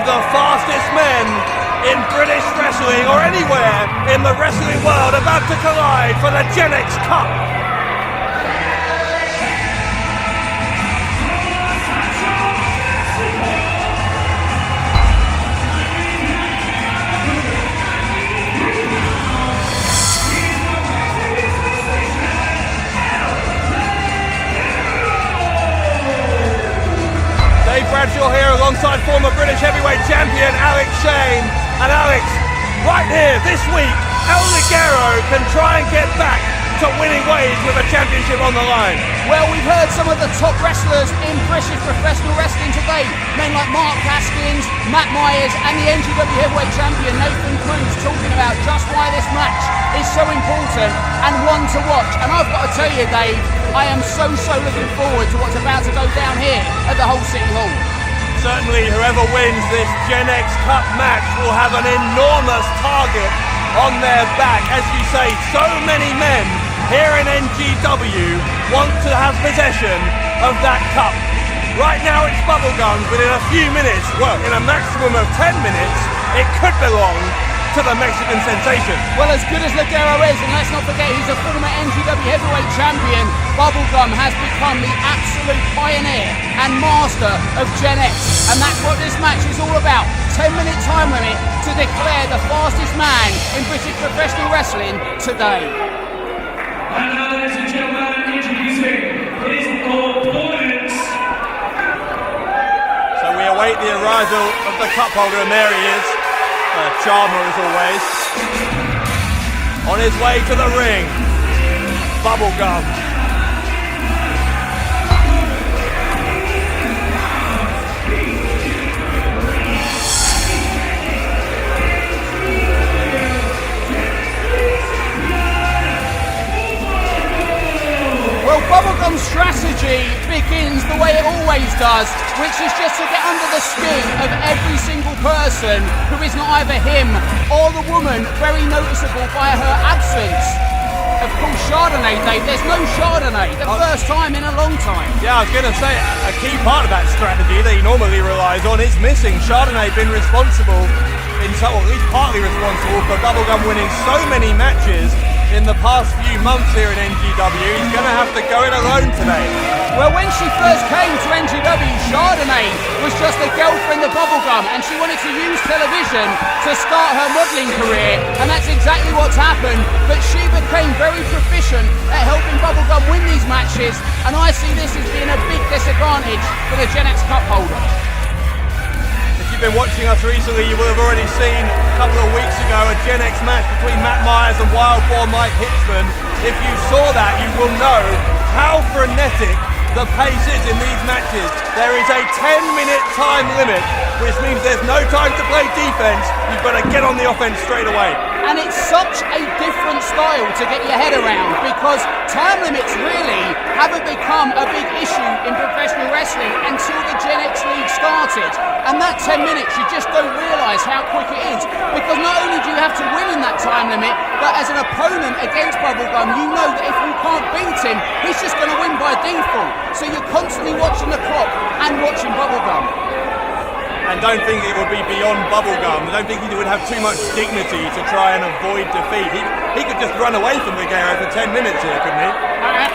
the fastest men in British wrestling or anywhere in the wrestling world about to collide for the Gen X Cup. Dave Bradshaw here alongside former British heavyweight champion Alex Shane. And Alex, right here this week, El Ligero can try and get back to winning ways with a championship on the line. Well, we've heard some of the top wrestlers in British professional wrestling today. Men like Mark Haskins, Matt Myers and the NGW heavyweight champion Nathan Cruz talking about just why this match is so important and one to watch. And I've got to tell you, Dave, I am so looking forward to what's about to go down here at the Hull City Hall. Certainly whoever wins this Gen X Cup match will have an enormous target on their back. As you say, so many men here in NGW want to have possession of that cup. Right now it's Bubblegum, but in a few minutes, well, in a maximum of 10 minutes, it could belong to the Mexican sensation. Well, as good as Ligero is, and let's not forget he's a former NGW heavyweight champion, Bubblegum has become the absolute pioneer and master of Gen X. And that's what this match is all about. 10-minute time limit to declare the fastest man in British professional wrestling today. And now, ladies and gentlemen, introducing his opponents. So we await the arrival of the cup holder, and there he is. Charmer as always. On his way to the ring, Bubblegum. Well, Bubblegum's strategy begins the way it always does, which is just to get under the skin of every single person who is not either him or the woman very noticeable by her absence. Of course, Chardonnay, Dave, there's no Chardonnay, the first time in a long time. Yeah, I was going to say, a key part of that strategy that he normally relies on is missing. Chardonnay been responsible, at least partly responsible, for Bubblegum winning so many matches in the past few months here in NGW. He's going to have to go it alone today. Well, when she first came to NGW, Chardonnay was just a girlfriend of Bubblegum, and she wanted to use television to start her modelling career, and that's exactly what's happened. But she became very proficient at helping Bubblegum win these matches, and I see this as being a big disadvantage for the Gen X Cup holder. Been watching us recently, you will have already seen a couple of weeks ago a Gen X match between Matt Myers and Wild Boar Mike Hitchman. If you saw that, you will know how frenetic the pace is in these matches. There is a 10-minute time limit, which means there's no time to play defense. You've got to get on the offense straight away. And it's such a different style to get your head around, because time limits really haven't become a big issue in professional wrestling until the Gen X League started. And that 10 minutes, you just don't realise how quick it is, because not only do you have to win in that time limit, but as an opponent against Bubblegum, you know that if you can't beat him, he's just going to win by default. So you're constantly watching the clock and watching Bubblegum. And don't think it would be beyond Bubblegum. I don't think he would have too much dignity to try and avoid defeat. He could just run away from Ligero for 10 minutes here, couldn't he?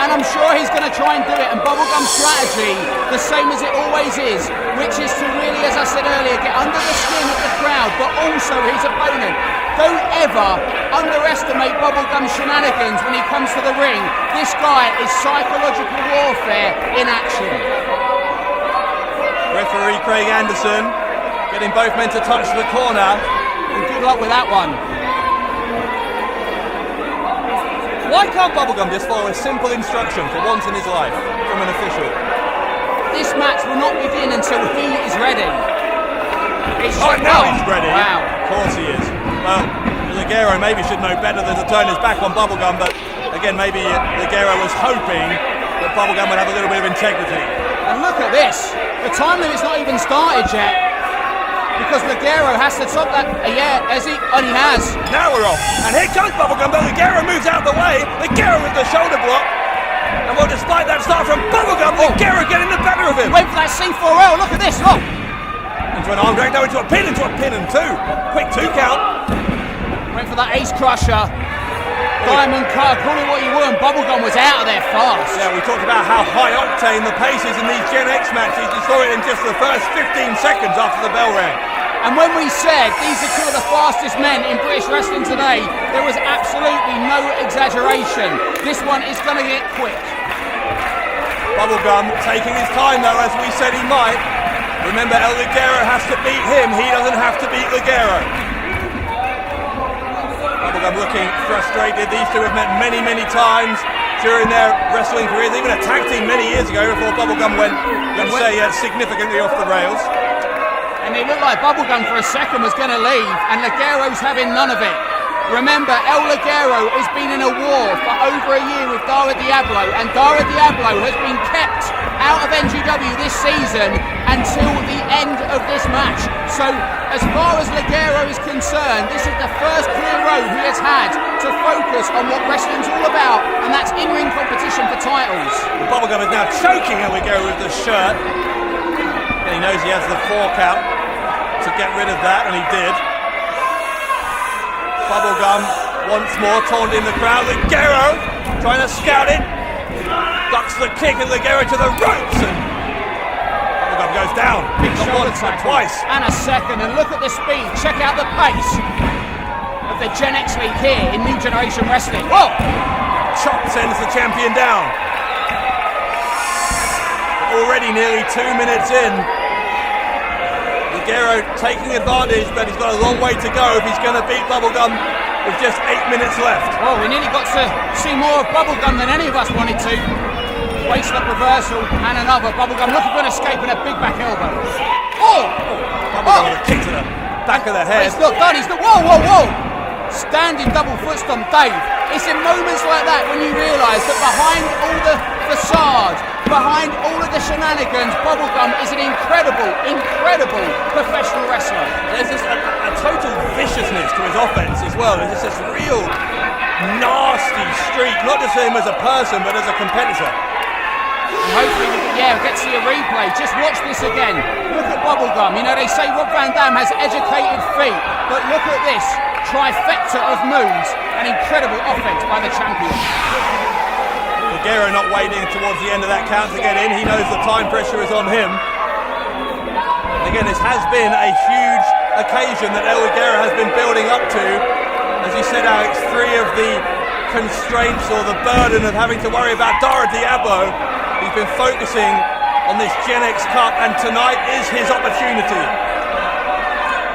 And I'm sure he's going to try and do it. And Bubblegum's strategy, the same as it always is, which is to really, as I said earlier, get under the skin of the crowd, but also his opponent. Don't ever underestimate Bubblegum's shenanigans when he comes to the ring. This guy is psychological warfare in action. Referee Craig Anderson getting both men to touch the corner. And good luck with that one. Why can't Bubblegum just follow a simple instruction for once in his life from an official? This match will not begin until he is ready. Now he's ready. Wow. Of course he is. Well, Ligero maybe should know better than to turn his back on Bubblegum, but again, maybe Ligero was hoping that Bubblegum would have a little bit of integrity. And look at this. The time limit's not even started yet, because Ligero has to top that. Yeah, has he? And he has. Now we're off. And here comes Bubblegum, but Ligero moves out of the way. Ligero with the shoulder block. And well, despite that start from Bubblegum, Ligero getting the better of him. Went for that C4L. Look at this. Oh. And Into an arm drag, no, into a pin and two. Quick 2 count. Went for that ace crusher. Diamond cut, call it what you want. Bubblegum was out of there fast. Yeah, we talked about how high octane the pace is in these Gen X matches. You saw it in just the first 15 seconds after the bell rang. And when we said these are 2 of the fastest men in British wrestling today, there was absolutely no exaggeration. This one is going to get quick. Bubblegum taking his time though, as we said he might. Remember, El Ligero has to beat him. He doesn't have to beat Ligero. Bubblegum looking frustrated. These 2 have met many, many times during their wrestling careers. Even a tag team many years ago before Bubblegum went, let's say, significantly off the rails. And it looked like Bubblegum for a second was going to leave, and Ligero's having none of it. Remember, El Ligero has been in a war for over a year with Dara Diablo, and Dara Diablo has been kept out of NGW this season until the end of this match. So, as far as Ligero is concerned, this is the first clear road he has had to focus on what wrestling's all about, and that's in-ring competition for titles. Bubblegum is now choking El Ligero with the shirt. And he knows he has the 4 count to get rid of that, and he did. Bubblegum once more taunting the crowd. Ligero trying to scout it. Ducks the kick, and Ligero to the ropes, and Bubblegum goes down. Big shoulder tackle. Twice. And a second, and look at the speed. Check out the pace of the Gen X League here in New Generation Wrestling. Whoa! Chop sends the champion down. Already nearly 2 minutes in. Ligero taking advantage, but he's got a long way to go if he's going to beat Bubblegum with just 8 minutes left. Well, we nearly got to see more of Bubblegum than any of us wanted to. Waist up reversal and another. Bubblegum looking for an escape and a big back elbow. Oh! Bubblegum with a kick to the back of the head. He's not done. He's not. Whoa, whoa, whoa! Standing double foot stomp, Dave. It's in moments like that when you realise that behind all the facade, behind all of the shenanigans, Bubblegum is an incredible professional wrestler. There's just a total viciousness to his offense as well. There's just this real nasty streak, not just him as a person, but as a competitor. And hopefully we get to see a replay. Just watch this again. Look at Bubblegum. You know, they say Rob Van Dam has educated feet, but look at this trifecta of moves and incredible offense by the champion. Ligero not waiting towards the end of that count to get in. He knows the time pressure is on him. And again, this has been a huge occasion that El Ligero has been building up to. As you said, Alex, 3 of the constraints or the burden of having to worry about Dara Diablo. He's been focusing on this Gen X Cup, and tonight is his opportunity.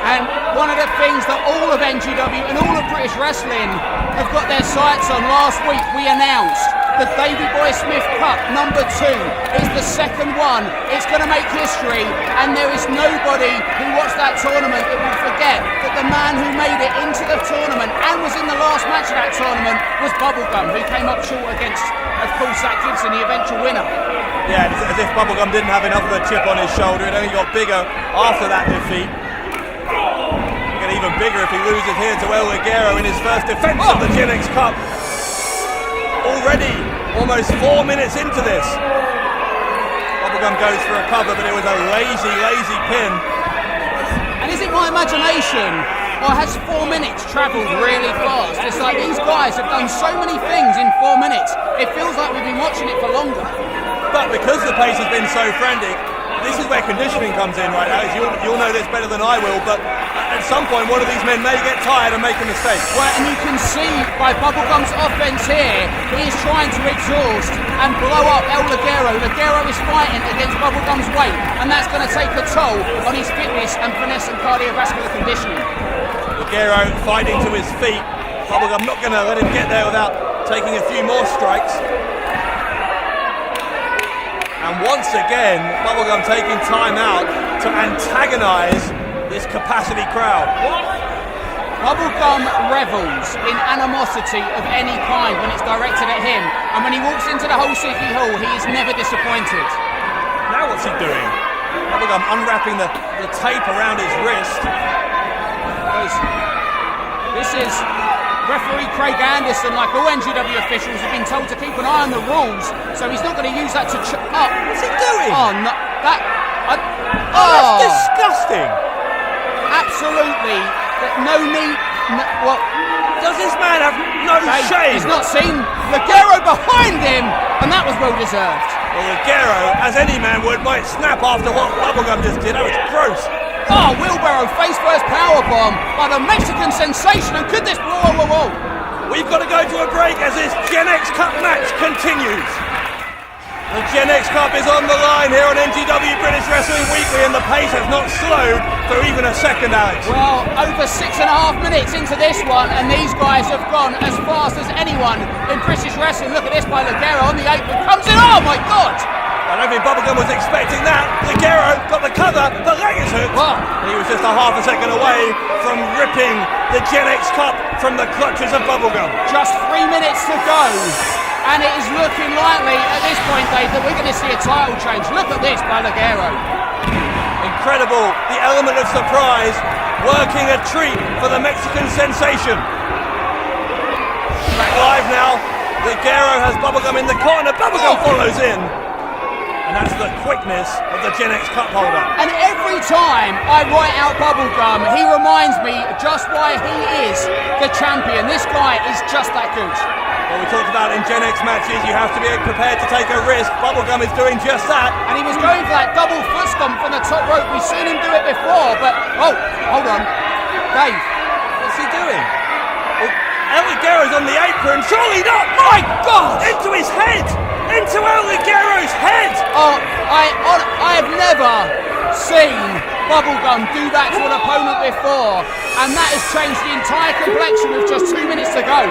And one of the things that all of NGW and all of British wrestling have got their sights on, last week we announced the Davey Boy Smith Cup number 2 is the second one. It's going to make history, and there is nobody who watched that tournament that will forget that the man who made it into the tournament and was in the last match of that tournament was Bubblegum, who came up short against, of course, Zach Gibson, the eventual winner. Yeah, it's as if Bubblegum didn't have enough of a chip on his shoulder. It only got bigger after that defeat. Get even bigger if he loses here to El Ligero in his first defense of the Gen X Cup. Already almost 4 minutes into this. Bubblegum goes for a cover, but it was a lazy pin. And is it my imagination, or has 4 minutes travelled really fast? It's like these guys have done so many things in 4 minutes. It feels like we've been watching it for longer. But because the pace has been so frantic, this is where conditioning comes in, right, Alex? You'll know this better than I will, but at some point one of these men may get tired and make a mistake. Well, and you can see by Bubblegum's offense here, he is trying to exhaust and blow up El Ligero. Ligero is fighting against Bubblegum's weight, and that's going to take a toll on his fitness and finesse and cardiovascular conditioning. Ligero fighting to his feet. Bubblegum not going to let him get there without taking a few more strikes. And once again, Bubblegum taking time out to antagonise this capacity crowd. Bubblegum revels in animosity of any kind when it's directed at him, and when he walks into the whole City Hall, he is never disappointed. Now what's he doing? Bubblegum unwrapping the tape around his wrist. This is referee Craig Anderson, like all NGW officials, have been told to keep an eye on the rules, so he's not going to use that to What's he doing? Oh, no, that's disgusting. absolutely no need. Well, Does this man have no shame? he's not seen Ligero behind him, and that was well deserved. Well, Ligero, as any man would, might snap after what Bubblegum just did. That was gross. Oh, wheelbarrow face first powerbomb by the Mexican sensation, and could this... Whoa. We've got to go to a break as this Gen X Cup match continues. The Gen X Cup is on the line here on NGW British Wrestling Weekly, and the pace has not slowed for even a second, Alex. Well, over 6.5 minutes into this one, and these guys have gone as fast as anyone in British wrestling. Look at this by Ligero on the apron, comes in, oh my God! I don't think Bubblegum was expecting that. Ligero got the cover, the leg is hooked. Wow. He was just a half a second away from ripping the Gen X Cup from the clutches of Bubblegum. Just 3 minutes to go. And it is looking likely at this point, Dave, that we're going to see a title change. Look at this by Ligero. Incredible, the element of surprise, working a treat for the Mexican sensation. Back live now, Ligero has Bubblegum in the corner, Bubblegum follows in. And that's the quickness of the Gen X Cup holder. And every time I write out Bubblegum, he reminds me just why he is the champion. This guy is just that good. Well, we talked about in Gen X matches, you have to be prepared to take a risk. Bubblegum is doing just that. And he was going for that double foot stomp from the top rope. We've seen him do it before, but... Oh, hold on. Dave. What's he doing? El Ligero's on the apron. Surely not! My God! Into his head! Into El Ligero's head! Oh, I have never seen Bubblegum do that to an opponent before. And that has changed the entire complexion with just 2 minutes to go.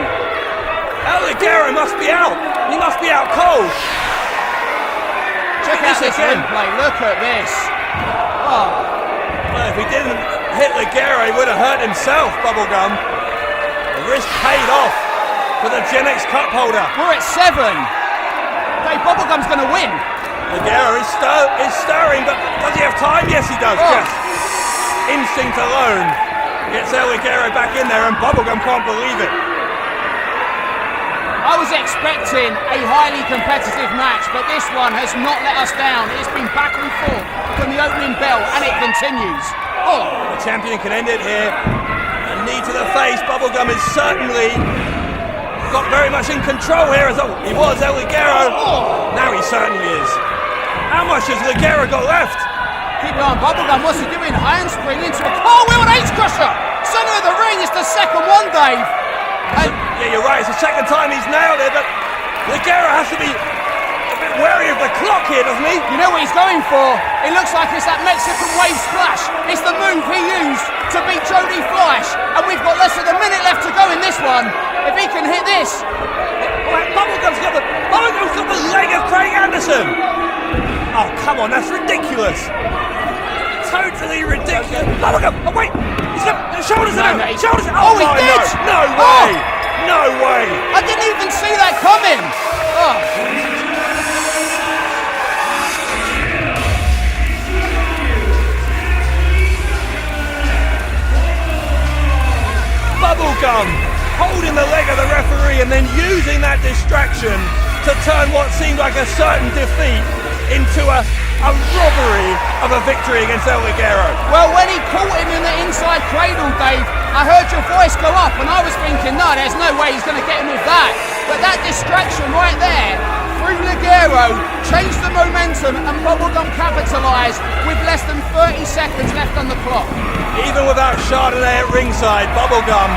El Ligero must be out. He must be out cold. Check out this replay. Look at this. Oh. Well, if he didn't hit Ligero, he would have hurt himself, Bubblegum. The risk paid off for the Gen X Cup holder. We're at 7. Dave, Bubblegum's going to win. Ligero is stirring, but does he have time? Yes, he does. Oh. Just instinct alone gets El Ligero back in there, and Bubblegum can't believe it. I was expecting a highly competitive match, but this one has not let us down. It's been back and forth from the opening bell, and it continues. Oh, the champion can end it here. A knee to the face. Bubblegum is certainly got very much in control here. As he was El Ligero. Oh. Now he certainly is. How much has Ligero got left? Keep it on, Bubblegum. What's he doing? Handspring into a cartwheel and ace crusher. Center of the ring. It's the second one, Dave. Yeah, you're right. It's the second time he's nailed it, but Ligero has to be a bit wary of the clock here, doesn't he? You know what he's going for? It looks like it's that Mexican wave splash. It's the move he used to beat Jody Fleisch, and we've got less than a minute left to go in this one. If he can hit this. Bubblegum's got the leg of Craig Anderson. Oh, come on, that's ridiculous. Totally ridiculous. Bubblegum, oh wait, he's got the shoulders out. Shoulders out. Oh, he did. No way. No way. I didn't even see that coming. Oh. Bubblegum holding the leg of the referee and then using that distraction to turn what seemed like a certain defeat into a robbery of a victory against El Ligero. Well, when he caught him in the inside cradle, Dave, I heard your voice go up and I was thinking, no, there's no way he's going to get him with that. But that distraction right there, through Ligero, changed the momentum, and Bubblegum capitalised with less than 30 seconds left on the clock. Even without Chardonnay at ringside, Bubblegum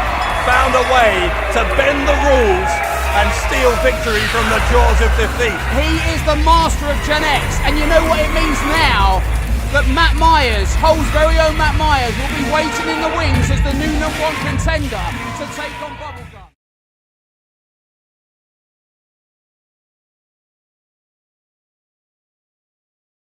found a way to bend the rules and steal victory from the jaws of defeat. He is the master of Gen X, and you know what it means now? That Matt Myers, Hull's very own Matt Myers, will be waiting in the wings as the new #1 contender to take on Bubblegum.